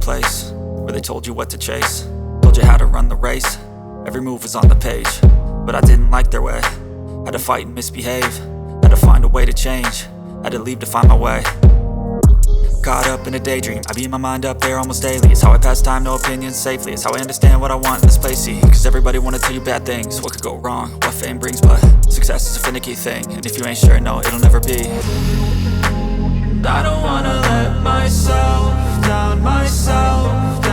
place where they told you what to chase, told you how to run the race. Every move was on the page, but I didn't like their way. Had to fight and misbehave, had to find a way to change, had to leave to find my way. Caught up in a daydream, I beat my mind up there almost daily. It's how I pass time, no opinions safely. It's how I understand what I want in this place, see. Cause everybody wanna tell you bad things, what could go wrong, what fame brings. But success is a finicky thing, and if you ain't sure, no, it'll never be. I don't wanna let myself down myself.